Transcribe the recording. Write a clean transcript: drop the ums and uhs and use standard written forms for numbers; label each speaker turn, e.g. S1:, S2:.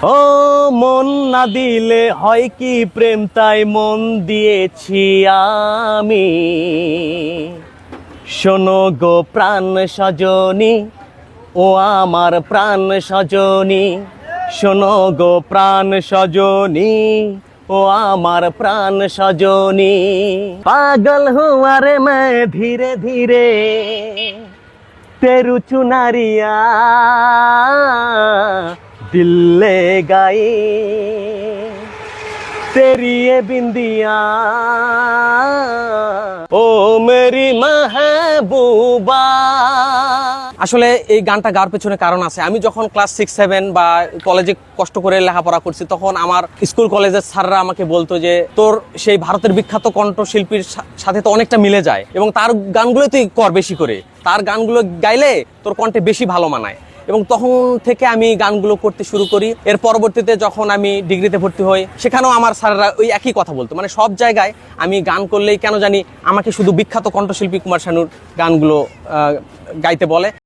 S1: ও মন না দিলে হয় কি প্রেম, তাই মন দিয়েছি আমি। শোনো গো প্রাণ সজনী, ও আমার প্রাণ সজনী, শোনো গো প্রাণ সজনী, ও আমার প্রাণ সজনী। পাগল হুয়া রে मैं ধীরে ধীরে तेरू चुनारिया दिल ले गई, तेरी ये बिंदिया ও মেরি মাহবুবা। আসলে এই গানটা গাওয়ার পেছনে কারণ আছে। আমি যখন ক্লাস 6-7 বা কলেজে কষ্ট করে লেখাপড়া করছি, তখন আমার স্কুল কলেজের স্যাররা আমাকে বলতো যে তোর সেই ভারতের বিখ্যাত কণ্ঠশিল্পীর সাথে তো অনেকটা মিলে যায়, এবং তার গানগুলো তুই কর বেশি করে, তার গানগুলো গাইলে তোর কণ্ঠে বেশি ভালো মানায়। এবং তখন থেকে আমি গানগুলো করতে শুরু করি। এর পরবর্তীতে যখন আমি ডিগ্রিতে ভর্তি হই, সেখানেও আমার স্যাররা ওই একই কথা বলতো, মানে সব জায়গায় আমি গান করলেই কেন জানি আমাকে শুধু বিখ্যাত কণ্ঠশিল্পী কুমার শানুর গানগুলো গাইতে বলে।